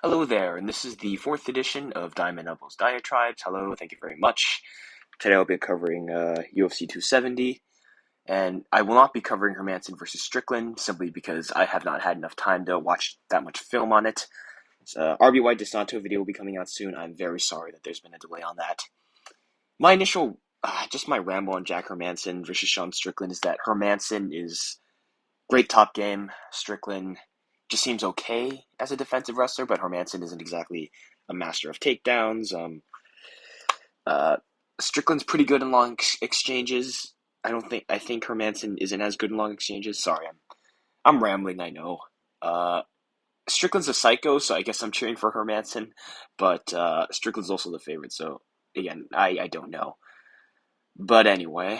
Hello there, and this is the fourth edition of DiamondElbow's Diatribes. Hello, thank you very much. Today I'll be covering UFC 270, and I will not be covering Hermansson versus Strickland simply because I have not had enough time to watch that much film on it. RBY DeSanto video will be coming out soon. I'm very sorry that there's been a delay on that. My initial, just my ramble on Jack Hermansson versus Sean Strickland is that Hermansson is great top game. Strickland just seems okay as a defensive wrestler, but Hermansson isn't exactly a master of takedowns. Uh, Strickland's pretty good in long exchanges. I think Hermansson isn't as good in long exchanges. Sorry, I'm rambling. I know. Uh, Strickland's a psycho, so I guess I'm cheering for Hermansson, but Strickland's also the favorite. So again, I don't know. But anyway,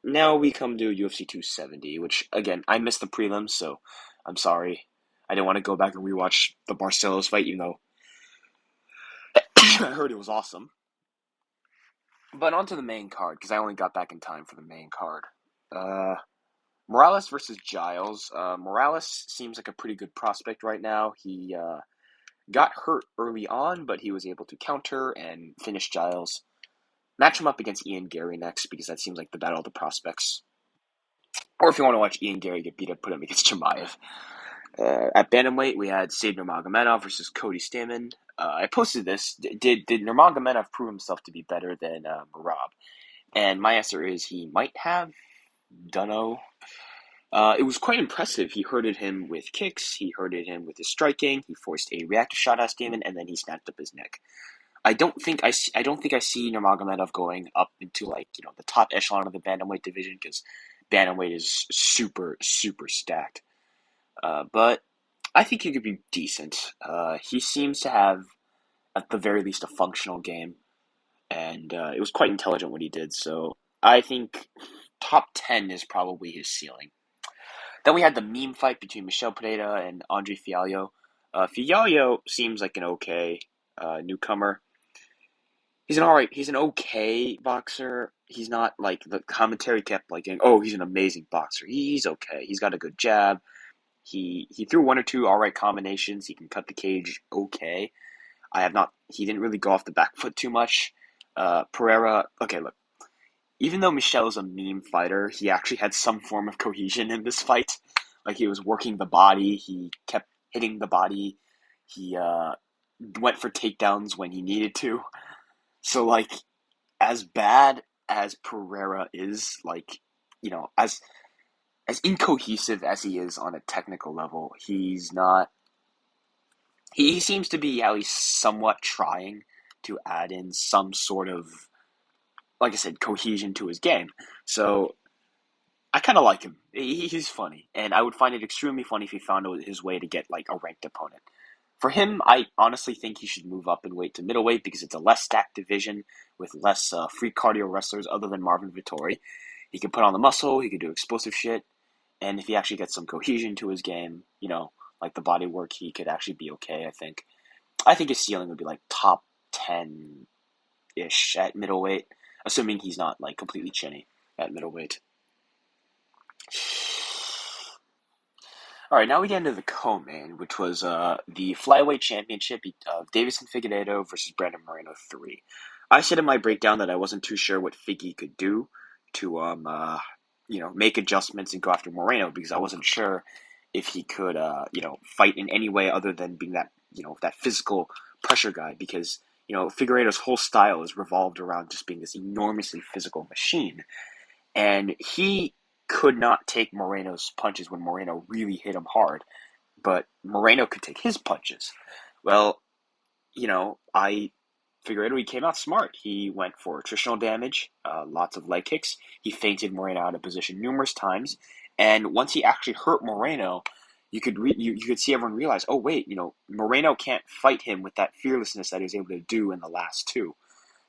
now we come to UFC 270, which, again, I missed the prelims, so I'm sorry. I didn't want to go back and rewatch the Barcelos fight, even though I heard it was awesome. But on to the main card, because I only got back in time for the main card. Morales versus Giles. Morales seems like a pretty good prospect right now. He got hurt early on, but he was able to counter and finish Giles. Match him up against Ian Gary next, because that seems like the battle of the prospects. Or if you want to watch Ian Gary get beat up, put him against Chimaev. At bantamweight, we had Said Nurmagomedov versus Cody Stamann. I posted this. Did Nurmagomedov prove himself to be better than Merab? And my answer is he might have. Dunno. It was quite impressive. He hurted him with kicks. He hurted him with his striking. He forced a reactive shot at Stamann, and then he snapped up his neck. I don't think I see Nurmagomedov going up into the top echelon of the bantamweight division because bantamweight is super stacked. But I think he could be decent. He seems to have, at the very least, a functional game, and it was quite intelligent what he did. So I think top 10 is probably his ceiling. Then we had the meme fight between Michel Pereira and Andre Fialho. Fialho seems like an okay newcomer. He's an okay boxer. He's not like the commentary kept like, oh, he's an amazing boxer. He's okay. He's got a good jab. He threw one or two all right combinations. He can cut the cage okay. He didn't really go off the back foot too much. Pereira, okay, look. Even though Michel is a meme fighter, he actually had some form of cohesion in this fight. Like, he was working the body. He kept hitting the body. He went for takedowns when he needed to. So, like, as bad as Pereira is, as incohesive as he is on a technical level, he's not. He seems to be at least somewhat trying to add in some sort of, like I said, cohesion to his game. So I kind of like him. He's funny, and I would find it extremely funny if he found his way to get like a ranked opponent. For him, I honestly think he should move up in weight to middleweight because it's a less stacked division with less free cardio wrestlers other than Marvin Vettori. He can put on the muscle, he can do explosive shit, and if he actually gets some cohesion to his game, like the body work, he could actually be okay, I think. I think his ceiling would be like top 10-ish at middleweight, assuming he's not like completely chinny at middleweight. All right, now we get into the co-main, which was the flyweight championship of Davison Figueiredo versus Brandon Moreno 3. I said in my breakdown that I wasn't too sure what Figgy could do to make adjustments and go after Moreno because I wasn't sure if he could fight in any way other than being that physical pressure guy because Figueiredo's whole style is revolved around just being this enormously physical machine, and he could not take Moreno's punches when Moreno really hit him hard, but Moreno could take his punches. Well, Figueiredo, he came out smart. He went for attritional damage, lots of leg kicks. He feinted Moreno out of position numerous times, and once he actually hurt Moreno, you could see everyone realize, oh wait, Moreno can't fight him with that fearlessness that he was able to do in the last two,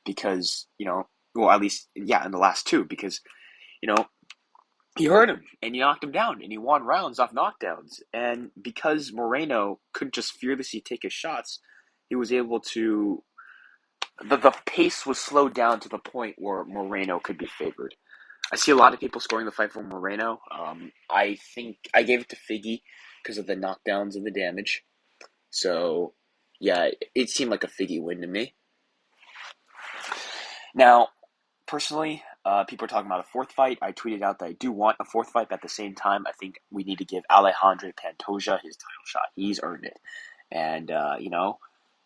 because at least in the last two, because he hurt him, and he knocked him down, and he won rounds off knockdowns. And because Moreno couldn't just fearlessly take his shots, he was able to. The pace was slowed down to the point where Moreno could be favored. I see a lot of people scoring the fight for Moreno. I think I gave it to Figgy because of the knockdowns and the damage. So Yeah, it seemed like a Figgy win to me. Now, personally, people are talking about a fourth fight. I tweeted out that I do want a fourth fight, but at the same time, I think we need to give Alejandro Pantoja his title shot. He's earned it. And,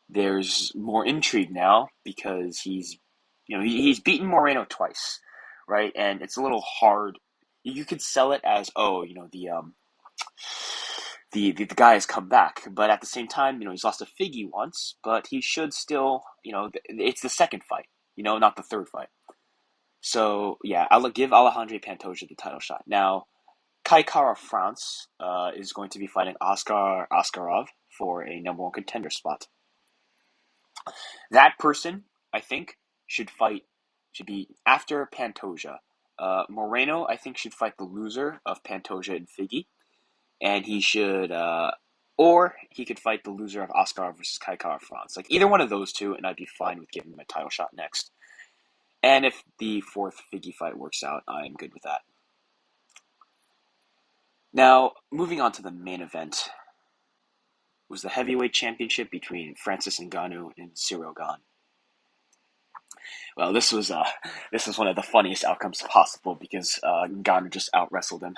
there's more intrigue now because he's beaten Moreno twice, right? And it's a little hard. You could sell it as, oh, the guy has come back, but at the same time, he's lost a Figgy once, but he should still, it's the second fight, not the third fight. So yeah, I'll give Alejandro Pantoja the title shot. Now, Kai Kara France is going to be fighting Oscar Askarov for a number one contender spot. That person, I think, should be after Pantoja. Moreno, I think, should fight the loser of Pantoja and Figgy, and he should, or he could fight the loser of Oscar versus Kai Kara France. Like either one of those two, and I'd be fine with giving him a title shot next. And if the fourth Figgy fight works out, I'm good with that. Now, moving on to the main event, was the heavyweight championship between Francis Ngannou and Ciryl Gane. Well, this was one of the funniest outcomes possible because Ngannou just out wrestled him.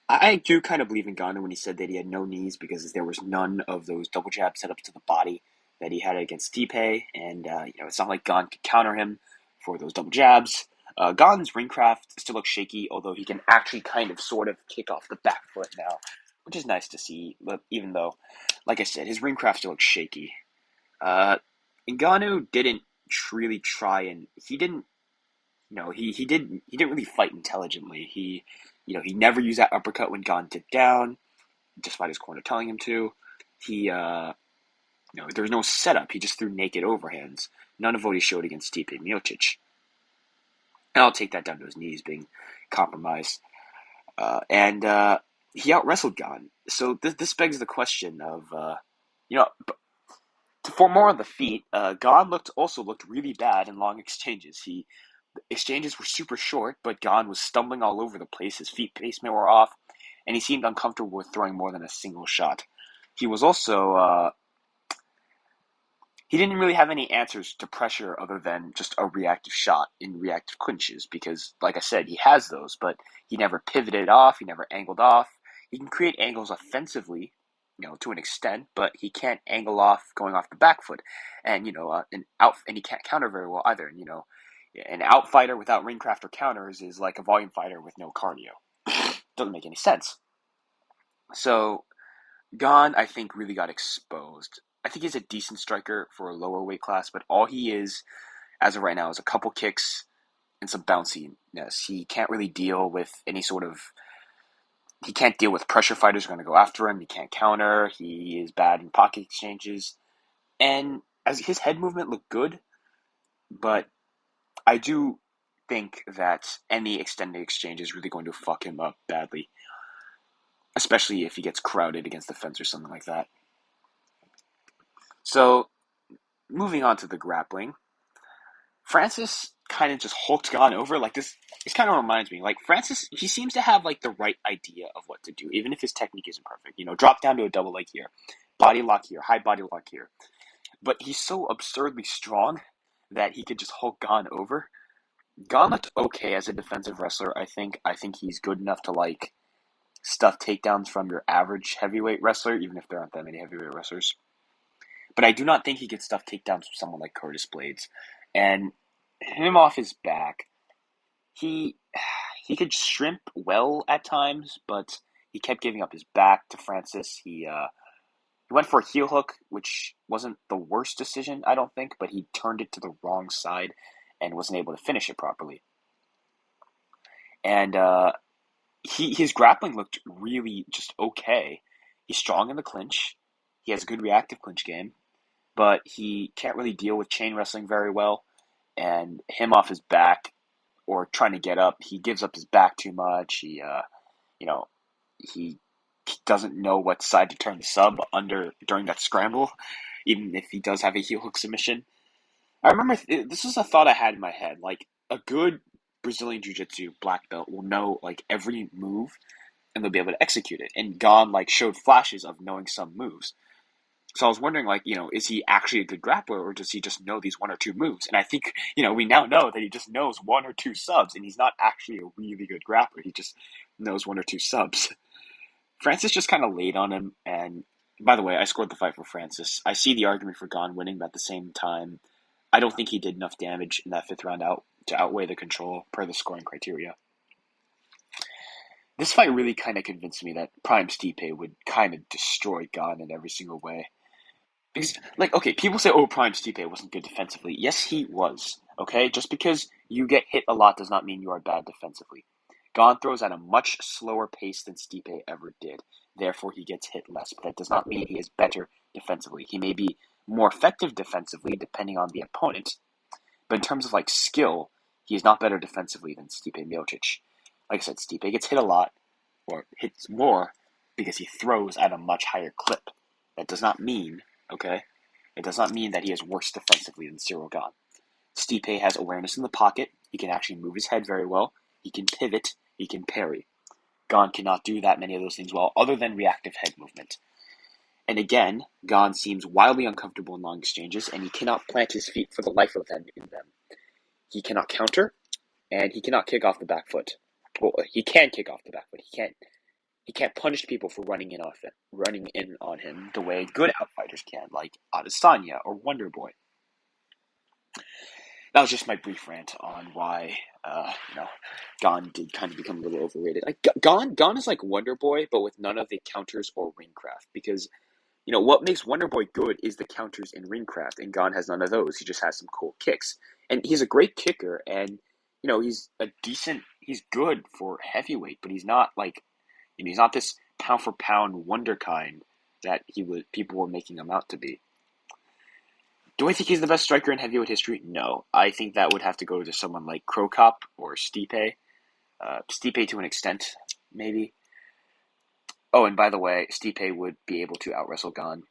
I do kind of believe in Ngannou when he said that he had no knees because there was none of those double jab setups to the body that he had against Stipe, and it's not like Gane could counter him for those double jabs. Gane's ring craft still looks shaky, although he can actually kind of sort of kick off the back foot now, which is nice to see. But even though, like I said, his ring craft still looks shaky. Ngannou didn't really try, and he didn't. He didn't really fight intelligently. He never used that uppercut when Gane dipped down, despite his corner telling him to. There was no setup. He just threw naked overhands. None of what he showed against Stipe Miocic. And I'll take that down to his knees being compromised. And he out-wrestled Gane. So this begs the question of, for more on the feet, Gane also looked really bad in long exchanges. Exchanges were super short, but Gane was stumbling all over the place. His feet placement were off, and he seemed uncomfortable with throwing more than a single shot. He was also he didn't really have any answers to pressure other than just a reactive shot in reactive clinches because, like I said, he has those, but he never pivoted off, he never angled off. He can create angles offensively, to an extent, but he can't angle off going off the back foot, and and he can't counter very well either. And an out fighter without ring craft or counters is like a volume fighter with no cardio. Doesn't make any sense. So Gane, I think, really got exposed. I think he's a decent striker for a lower weight class, but all he is, as of right now, is a couple kicks and some bounciness. He can't really deal with he can't deal with pressure fighters who are going to go after him. He can't counter. He is bad in pocket exchanges. And as his head movement looked good, but I do think that any extended exchange is really going to fuck him up badly, especially if he gets crowded against the fence or something like that. So, moving on to the grappling, Francis kind of just hulked Gane over like this. This kind of reminds me, like Francis, he seems to have like the right idea of what to do, even if his technique isn't perfect. Drop down to a double leg here, body lock here, high body lock here. But he's so absurdly strong that he could just hulk Gane over. Gane looked okay as a defensive wrestler. I think he's good enough to like stuff takedowns from your average heavyweight wrestler, even if there aren't that many heavyweight wrestlers. But I do not think he could stuff takedowns from someone like Curtis Blades. And him off his back, he could shrimp well at times, but he kept giving up his back to Francis. He went for a heel hook, which wasn't the worst decision, I don't think, but he turned it to the wrong side and wasn't able to finish it properly. And his grappling looked really just okay. He's strong in the clinch. He has a good reactive clinch game, but he can't really deal with chain wrestling very well. And him off his back or trying to get up, he gives up his back too much. He doesn't know what side to turn the sub under during that scramble, even if he does have a heel hook submission. I remember this was a thought I had in my head. Like a good Brazilian Jiu-Jitsu black belt will know like every move and they'll be able to execute it. And Gane like showed flashes of knowing some moves. So I was wondering, like, is he actually a good grappler, or does he just know these one or two moves? And I think, we now know that he just knows one or two subs, and he's not actually a really good grappler. He just knows one or two subs. Francis just kind of laid on him, and by the way, I scored the fight for Francis. I see the argument for Gon winning, but at the same time, I don't think he did enough damage in that fifth round out to outweigh the control per the scoring criteria. This fight really kind of convinced me that Prime Stipe would kind of destroy Gon in every single way. Because, like, okay, people say, oh, Prime Stipe wasn't good defensively. Yes, he was. Okay, just because you get hit a lot does not mean you are bad defensively. Gon throws at a much slower pace than Stipe ever did. Therefore, he gets hit less. But that does not mean he is better defensively. He may be more effective defensively depending on the opponent. But in terms of, like, skill, he is not better defensively than Stipe Miocic. Like I said, Stipe gets hit a lot, or hits more, because he throws at a much higher clip. That does not mean, okay, it does not mean that he is worse defensively than Cyril Gane. Stipe has awareness in the pocket. He can actually move his head very well. He can pivot. He can parry. Gane cannot do that many of those things well, other than reactive head movement. And again, Gane seems wildly uncomfortable in long exchanges, and he cannot plant his feet for the life of him in them. He cannot counter, and he cannot kick off the back foot. Well, he can kick off the back foot. He can't punish people for running in on him the way good outfighters can, like Adesanya or Wonder Boy. That was just my brief rant on why, Gon did kind of become a little overrated. Like Gon is like Wonder Boy, but with none of the counters or ring craft. Because what makes Wonder Boy good is the counters and ring craft, and Gon has none of those. He just has some cool kicks, and he's a great kicker, and he's good for heavyweight, but he's not like, he's not this pound for pound wonder kind that people were making him out to be. Do I think he's the best striker in heavyweight history? No. I think that would have to go to someone like Crow Cop or Stipe. Stipe to an extent, maybe. Oh, and by the way, Stipe would be able to out-wrestle Gon.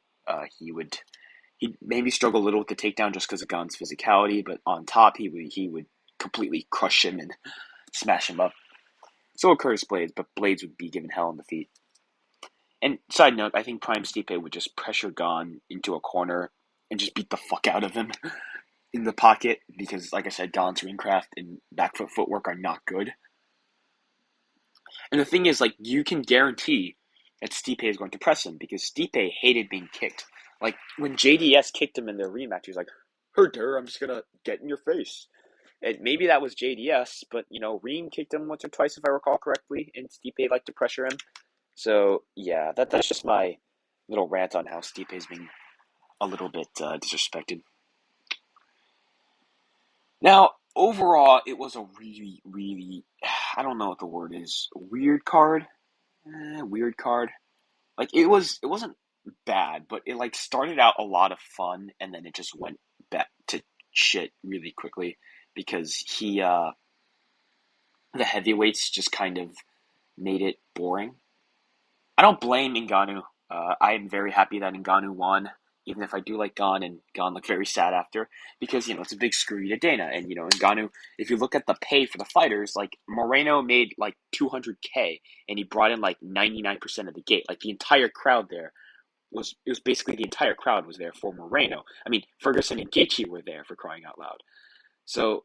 He'd maybe struggle a little with the takedown just because of Gon's physicality, but on top, he would completely crush him and smash him up. So would Curtis Blades, but Blades would be given hell on the feet. And side note, I think Prime Stipe would just pressure Gon into a corner and just beat the fuck out of him in the pocket because, like I said, Gon's ringcraft and back foot footwork are not good. And the thing is, like, you can guarantee that Stipe is going to press him because Stipe hated being kicked. Like, when JDS kicked him in their rematch, he was like, "Herder, I'm just gonna get in your face." And maybe that was JDS, but, Reem kicked him once or twice, if I recall correctly, and Stipe liked to pressure him. So, yeah, that's just my little rant on how Stipe is being a little bit disrespected. Now, overall, it was a really, really, I don't know what the word is, weird card? Weird card. Like, it wasn't bad, but it, like, started out a lot of fun, and then it just went back to shit really quickly, because the heavyweights just kind of made it boring. I don't blame Ngannou. I am very happy that Ngannou won, even if I do like Gon, and Gon looked very sad after, because, it's a big screw you to Dana. And, Ngannou, if you look at the pay for the fighters, like, Moreno made, like, $200K, and he brought in, like, 99% of the gate. Like, the entire crowd there it was basically the entire crowd was there for Moreno. I mean, Ferguson and Gaethje were there, for crying out loud. So,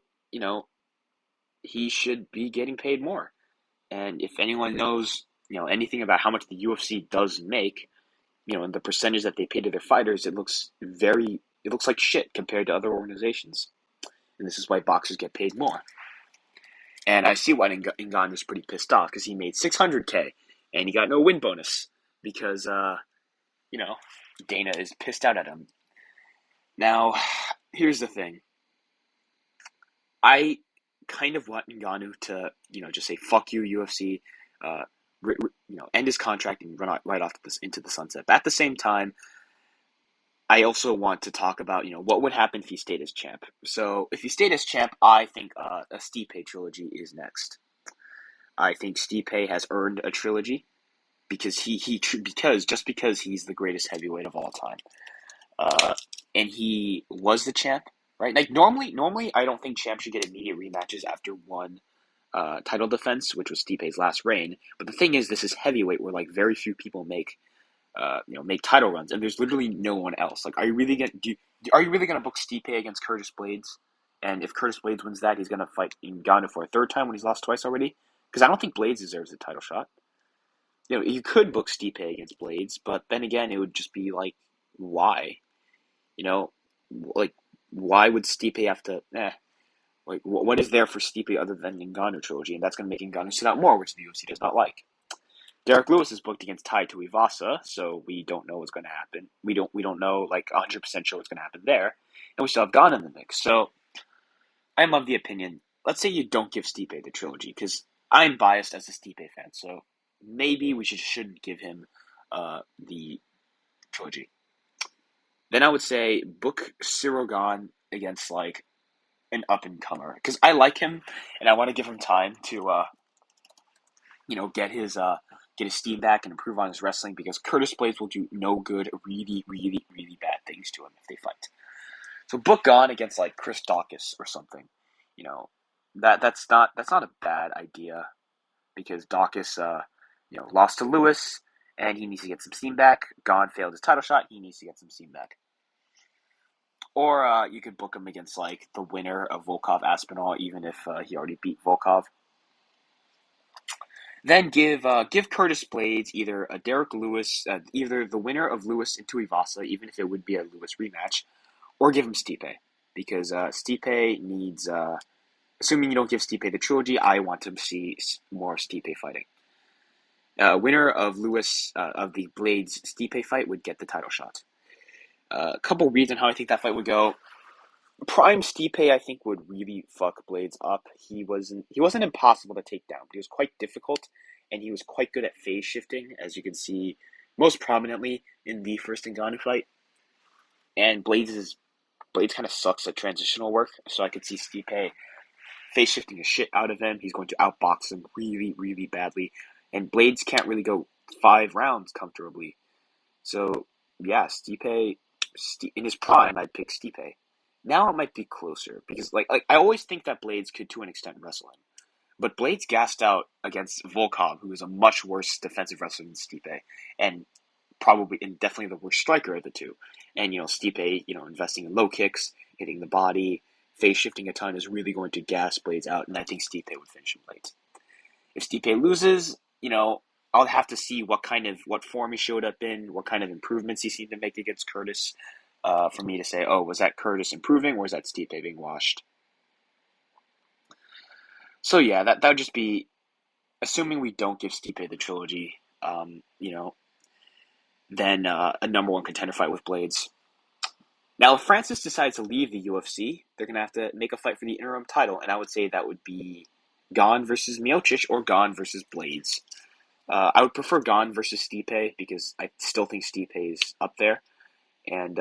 he should be getting paid more. And if anyone knows, anything about how much the UFC does make, and the percentage that they pay to their fighters, it looks like shit compared to other organizations. And this is why boxers get paid more. And I see why Ngannou is pretty pissed off, because he made $600K and he got no win bonus because, Dana is pissed out at him. Now, here's the thing. I kind of want Ngannou to, just say, fuck you, UFC, end his contract and run right off into the sunset. But at the same time, I also want to talk about, what would happen if he stayed as champ. So if he stayed as champ, I think a Stipe trilogy is next. I think Stipe has earned a trilogy because because he's the greatest heavyweight of all time. And he was the champ, right? Like normally I don't think champs should get immediate rematches after one title defense, which was Stipe's last reign. But the thing is, this is heavyweight, where, like, very few people make make title runs, and there's literally no one else. Like, are you really gonna book Stipe against Curtis Blades? And if Curtis Blades wins that, he's gonna fight Ngannou for a third time when he's lost twice already. Because I don't think Blades deserves a title shot. You could book Stipe against Blades, but then again, it would just be like, why? You know, like, why would Stipe have to? Like, what is there for Stipe other than the Ngannou trilogy? And that's going to make Ngannou sit out more, which the UFC does not like. Derek Lewis is booked against Tai Tuivasa, so we don't know what's going to happen. We don't know, like, 100% sure what's going to happen there. And we still have Gon in the mix. So I'm of the opinion, let's say you don't give Stipe the trilogy, because I'm biased as a Stipe fan, so maybe we shouldn't give him the trilogy. Then I would say book Cyril Gane against, like, an up-and-comer, because I like him, and I want to give him time to, get his steam back and improve on his wrestling, because Curtis Blades will do no good, really, really, really bad things to him if they fight. So book Gane against, like, Chris Dawkins or something. You know, that's not a bad idea, because Dawkins, lost to Lewis, and he needs to get some steam back. Gane failed his title shot; he needs to get some steam back. Or you could book him against, like, the winner of Volkov Aspinall, even if he already beat Volkov. Then give Curtis Blades either a Derek Lewis, either the winner of Lewis and Tuivasa, even if it would be a Lewis rematch, or give him Stipe, because Stipe needs. Assuming you don't give Stipe the trilogy, I want to see more Stipe fighting. Winner of Lewis of the Blades Stipe fight would get the title shot. A couple reads on how I think that fight would go. Prime Stipe, I think, would really fuck Blades up. He wasn't impossible to take down, but he was quite difficult, and he was quite good at phase shifting, as you can see most prominently in the first Ngannou fight. And Blades kind of sucks at transitional work, so I could see Stipe phase shifting the shit out of him. He's going to outbox him really, really badly, and Blades can't really go 5 rounds comfortably. So yeah, Stipe in his prime, I'd pick Stipe. Now it might be closer, because like I always think that Blades could to an extent wrestle him, but Blades gassed out against Volkov, who is a much worse defensive wrestler than Stipe, and definitely the worst striker of the two. And Stipe, investing in low kicks, hitting the body, face shifting a ton is really going to gas Blades out, and I think Stipe would finish him late. If Stipe loses, I'll have to see what form he showed up in, what kind of improvements he seemed to make against Curtis, for me to say, oh, was that Curtis improving, or was that Stipe being washed? So yeah, that would just be, assuming we don't give Stipe the trilogy, then a number one contender fight with Blades. Now, if Francis decides to leave the UFC, they're going to have to make a fight for the interim title, and I would say that would be Gane versus Miocic or Gane versus Blades. I would prefer Gane versus Stipe, because I still think Stipe is up there. And,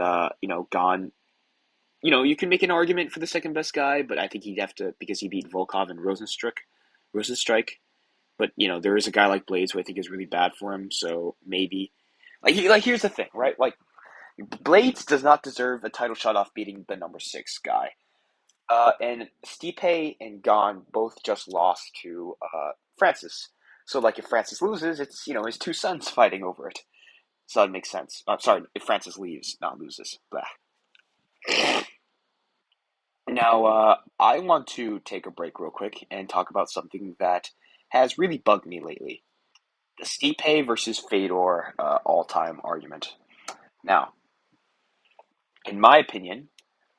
Gane, you can make an argument for the second best guy, but I think he'd have to, because he beat Volkov and Rosenstrike. But, there is a guy like Blades who I think is really bad for him, so maybe. Here's the thing, right? Like, Blades does not deserve a title shot off beating the number 6 guy. And Stipe and Gane both just lost to Francis. So, like, if Francis loses, it's, his 2 sons fighting over it. So that makes sense. Sorry, if Francis leaves, not loses. Blah. Now, I want to take a break real quick and talk about something that has really bugged me lately. The Stipe versus Fedor all-time argument. Now, in my opinion,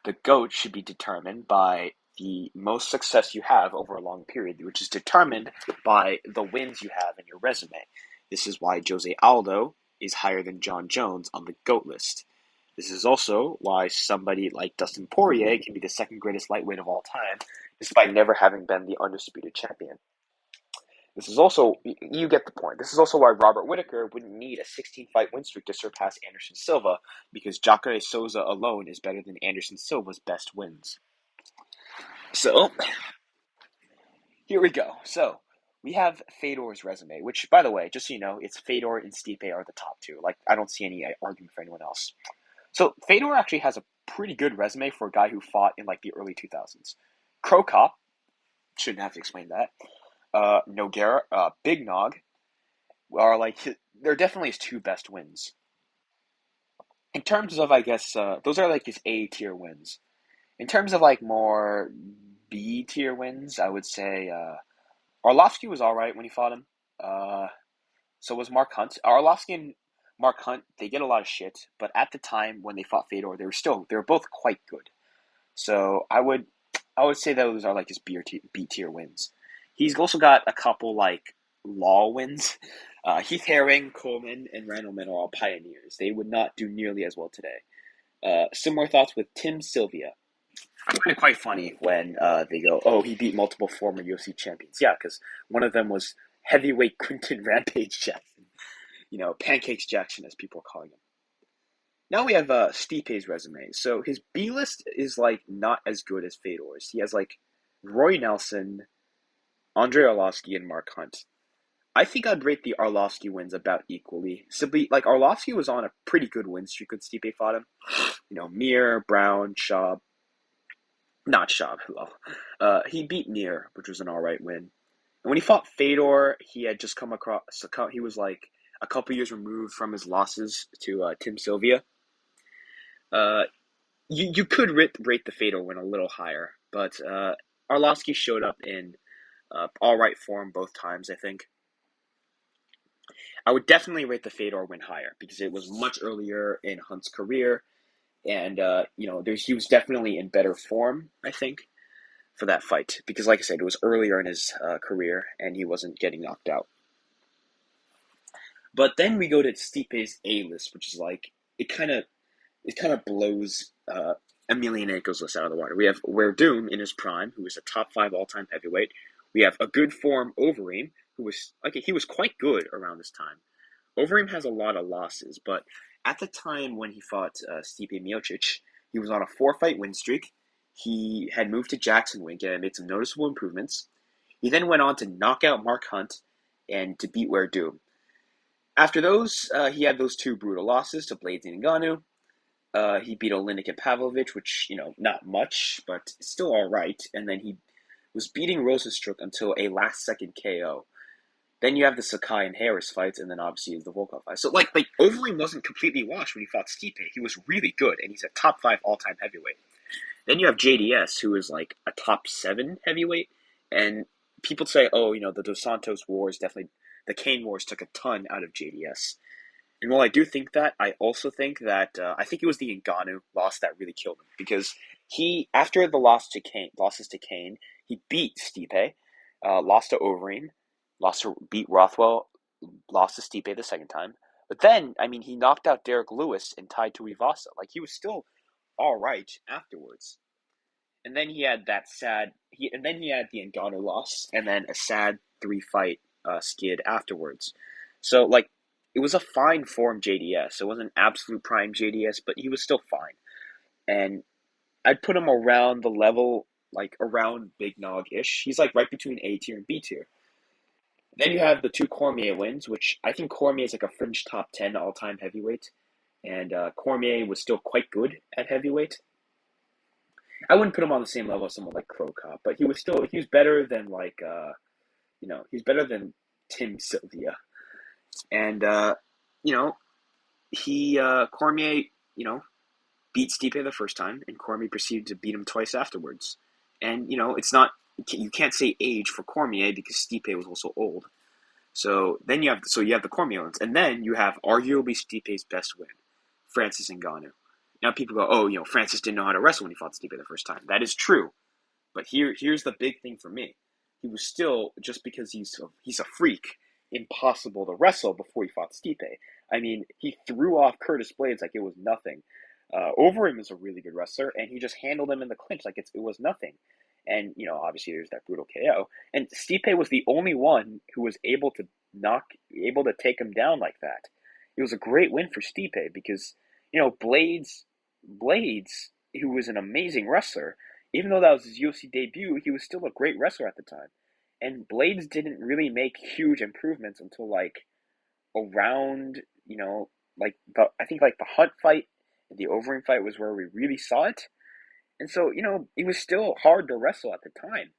the GOAT should be determined by the most success you have over a long period, which is determined by the wins you have in your resume. This is why Jose Aldo is higher than John Jones on the GOAT list. This is also why somebody like Dustin Poirier can be the second greatest lightweight of all time, despite never having been the undisputed champion. This is also, you get the point. This is also why Robert Whittaker wouldn't need a 16-fight win streak to surpass Anderson Silva, because Jacare Souza alone is better than Anderson Silva's best wins. So, here we go. So, we have Fedor's resume, which, by the way, just so you know, it's Fedor and Stipe are the top 2. Like, I don't see any argument for anyone else. So, Fedor actually has a pretty good resume for a guy who fought in, like, the early 2000s. Crow Cop, shouldn't have to explain that. Nogueira, Big Nog, are, like, they're definitely his 2 best wins. In terms of, I guess, those are like his A tier wins. In terms of like more B tier wins, I would say Arlovsky was all right when he fought him. Uh, so was Mark Hunt. Arlovsky and Mark Hunt, they get a lot of shit, but at the time when they fought Fedor, they were both quite good. So I would say those are like his B tier wins. He's also got a couple like law wins. Heath Herring, Coleman, and Randleman are all pioneers. They would not do nearly as well today. Similar thoughts with Tim Sylvia. I find it quite funny when they go, "Oh, he beat multiple former UFC champions." Yeah, because one of them was heavyweight Quinton Rampage Jackson. Pancakes Jackson, as people are calling him. Now we have Stipe's resume. So his B list is like not as good as Fedor's. He has like Roy Nelson, Andre Arlovsky, and Mark Hunt. I think I'd rate the Arlovsky wins about equally. Simply, like Arlovsky was on a pretty good win streak when Stipe fought him. Mir, Brown, Schaub, not Schaub. Well, he beat Mir, which was an all right win. And when he fought Fedor, he had just come across. He was like a couple years removed from his losses to Tim Sylvia. Uh, you could rate the Fedor win a little higher, but Arlovsky showed up in all right form both times. I think I would definitely rate the Fedor win higher because it was much earlier in Hunt's career, and he was definitely in better form. I think for that fight because, like I said, it was earlier in his career and he wasn't getting knocked out. But then we go to Stipe's A list, which is like it kind of blows Emelianenko's list out of the water. We have Werdum in his prime, who is a top 5 all-time heavyweight. We have a good form Overeem, who was he was quite good around this time. Overeem has a lot of losses, but at the time when he fought Stipe Miocic, he was on a 4-fight win streak. He had moved to Jackson Wink and made some noticeable improvements. He then went on to knock out Mark Hunt and to beat Werdum. After those, he had those 2 brutal losses to Blades and Ngannou. He beat Oleinik and Pavlovich, which, not much, but still all right. And then he was beating Rosenstruck until a last-second KO. Then you have the Sakai and Harris fights, and then obviously the Volkov fight. So, like Overeem wasn't completely washed when he fought Stipe. He was really good, and he's a top 5 all-time heavyweight. Then you have JDS, who is like a top 7 heavyweight, and people say, oh, the Dos Santos Wars definitely, the Kane Wars took a ton out of JDS. And while I do think that, I also think that I think it was the Ngannou loss that really killed him because after the losses to Kane, he beat Stipe, lost to Overeem, beat Rothwell, lost to Stipe the second time. But then, I mean, he knocked out Derek Lewis and tied to Ivasa. Like he was still all right afterwards. And then he had and then he had the Ngannou loss, and then a sad 3-fight skid afterwards. So like it was a fine form JDS. It wasn't absolute prime JDS, but he was still fine. And I'd put him around the level, like around Big Nog-ish. He's like right between A tier and B tier. Then you have the 2 Cormier wins, which I think Cormier is like a fringe top 10 all-time heavyweight. And Cormier was still quite good at heavyweight. I wouldn't put him on the same level as someone like Crow Cop, but he was better than like he's better than Tim Sylvia. And you know, Cormier, beat Stipe the first time, and Cormier proceeded to beat him twice afterwards. And it's not you can't say age for Cormier because Stipe was also old. So then you have the Cormier ones, and then you have arguably Stipe's best win, Francis Ngannou. Now people go, oh, Francis didn't know how to wrestle when he fought Stipe the first time. That is true, but here's the big thing for me. He was still, just because he's a freak, impossible to wrestle before he fought Stipe. I mean, he threw off Curtis Blades like it was nothing. Overeem is a really good wrestler, and he just handled him in the clinch like it was nothing. And obviously there's that brutal KO. And Stipe was the only one who was able to take him down like that. It was a great win for Stipe because Blades, who was an amazing wrestler, even though that was his UFC debut, he was still a great wrestler at the time. And Blades didn't really make huge improvements until like around, I think like the Hunt fight and the Overeem fight was where we really saw it. And so, it was still hard to wrestle at the time.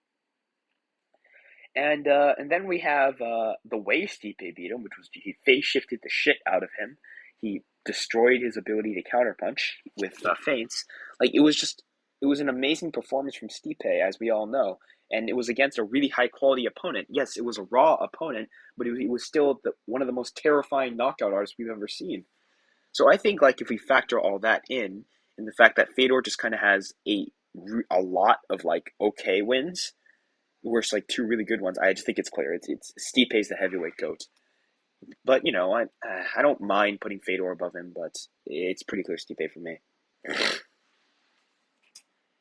And then we have the way Stipe beat him, which was he face shifted the shit out of him. He destroyed his ability to counterpunch with feints. Like it was an amazing performance from Stipe, as we all know, and it was against a really high quality opponent. Yes, it was a raw opponent, but it was still one of the most terrifying knockout artists we've ever seen. So I think like if we factor all that in, and the fact that Fedor just kind of has a lot of like okay wins, versus like two really good ones, I just think it's clear. It's Stipe's the heavyweight goat. But I don't mind putting Fedor above him, but it's pretty clear Stipe for me.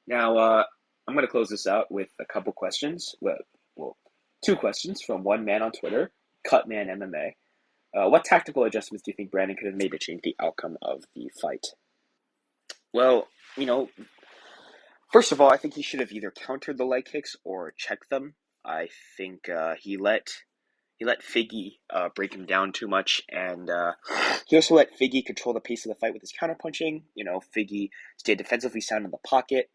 Now, I'm going to close this out with a couple questions. Well, two questions from one man on Twitter, Cutman MMA. What tactical adjustments do you think Brandon could have made to change the outcome of the fight? Well, you know, first of all, I think he should have either countered the leg kicks or checked them. I think he let Figgy break him down too much, and he also let Figgy control the pace of the fight with his counterpunching. Figgy stayed defensively sound in the pocket.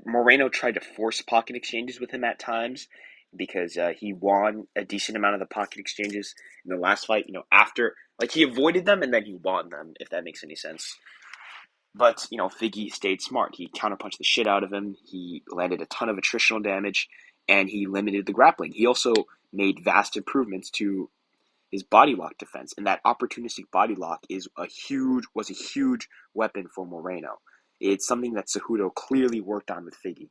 Moreno tried to force pocket exchanges with him at times because he won a decent amount of the pocket exchanges in the last fight. After like he avoided them and then he won them, if that makes any sense. But Figgy stayed smart. He counterpunched the shit out of him. He landed a ton of attritional damage, and he limited the grappling. He also made vast improvements to his body lock defense, and that opportunistic body lock was a huge weapon for Moreno. It's something that Cejudo clearly worked on with Figgy.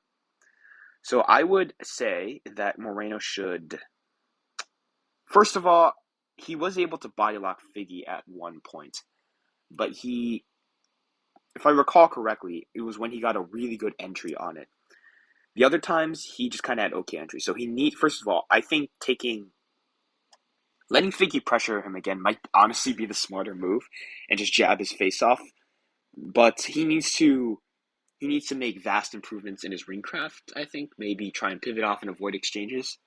So I would say that Moreno should, first of all, he was able to body lock Figgy at one point, but if I recall correctly, it was when he got a really good entry on it. The other times, he just kind of had okay entry. So first of all, I think letting Figgy pressure him again might honestly be the smarter move and just jab his face off. But he needs to make vast improvements in his ring craft, I think. Maybe try and pivot off and avoid exchanges.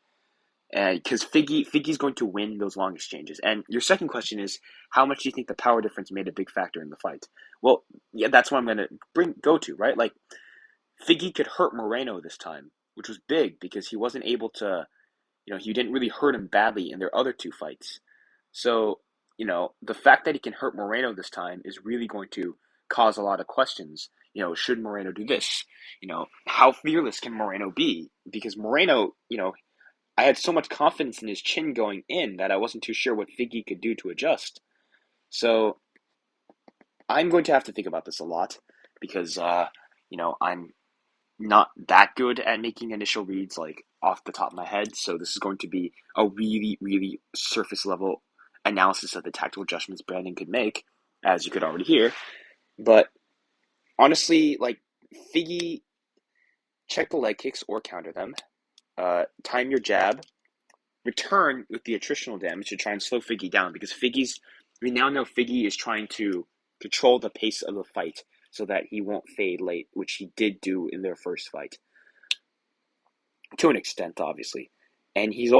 Because Figgy's going to win those long exchanges. And your second question is, how much do you think the power difference made a big factor in the fight? Well, yeah, that's what I'm going to go to, right? Like, Figgy could hurt Moreno this time, which was big because he wasn't able to, he didn't really hurt him badly in their other two fights. So, the fact that he can hurt Moreno this time is really going to cause a lot of questions. Should Moreno do this? How fearless can Moreno be? Because Moreno, I had so much confidence in his chin going in that I wasn't too sure what Figgy could do to adjust. So I'm going to have to think about this a lot because, I'm not that good at making initial reads like off the top of my head. So this is going to be a really, really surface level analysis of the tactical adjustments Brandon could make, as you could already hear. But honestly, like Figgy, check the leg kicks or counter them. Time your jab. Return with the attritional damage to try and slow Figgy down because we now know Figgy is trying to control the pace of the fight so that he won't fade late, which he did do in their first fight. To an extent, obviously. And he's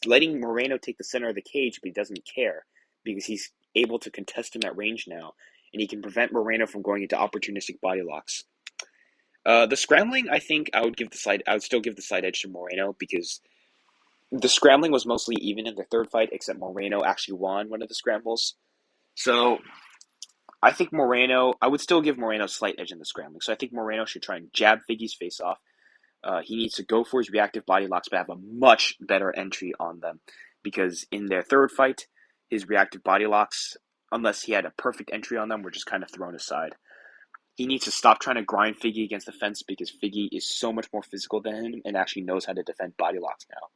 letting Moreno take the center of the cage, but he doesn't care because he's able to contest him at range now, and he can prevent Moreno from going into opportunistic body locks. The scrambling, I think I would still give the side edge to Moreno because the scrambling was mostly even in the third fight, except Moreno actually won one of the scrambles. So I think I would still give Moreno a slight edge in the scrambling. So I think Moreno should try and jab Figgy's face off. He needs to go for his reactive body locks, but have a much better entry on them. Because in their third fight, his reactive body locks, unless he had a perfect entry on them, were just kind of thrown aside. He needs to stop trying to grind Figgy against the fence because Figgy is so much more physical than him and actually knows how to defend body locks now.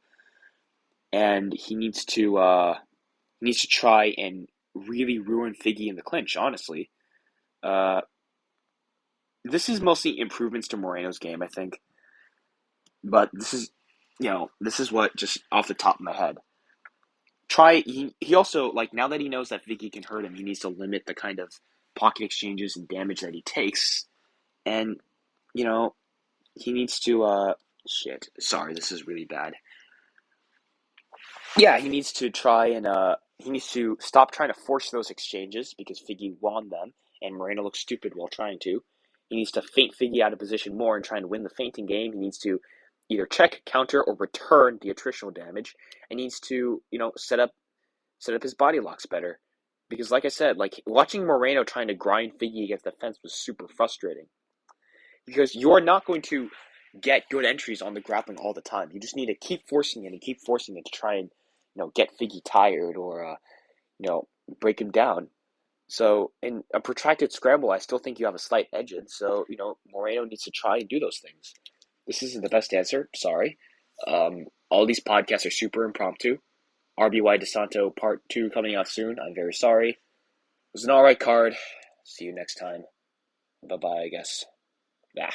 And he needs to try and really ruin Figgy in the clinch, honestly. This is mostly improvements to Moreno's game, I think. But this is what just off the top of my head. He also, like, now that he knows that Figgy can hurt him, he needs to limit the kind of pocket exchanges and damage that he takes. And, he needs to, shit. Sorry, this is really bad. Yeah, he needs to stop trying to force those exchanges because Figgy won them, and Moreno looks stupid while trying to. He needs to feint Figgy out of position more and try and win the feinting game. He needs to either check, counter, or return the attritional damage, and needs to, set up set up his body locks better. Because, like I said, like watching Moreno trying to grind Figgy against the fence was super frustrating. Because you're not going to get good entries on the grappling all the time. You just need to keep forcing it and keep forcing it to try and get Figgy tired or break him down. So in a protracted scramble, I still think you have a slight edge in. So Moreno needs to try and do those things. This isn't the best answer. Sorry. All these podcasts are super impromptu. RBY DeSanto Part 2 coming out soon. I'm very sorry. It was an alright card. See you next time. Bye-bye, I guess. Ah.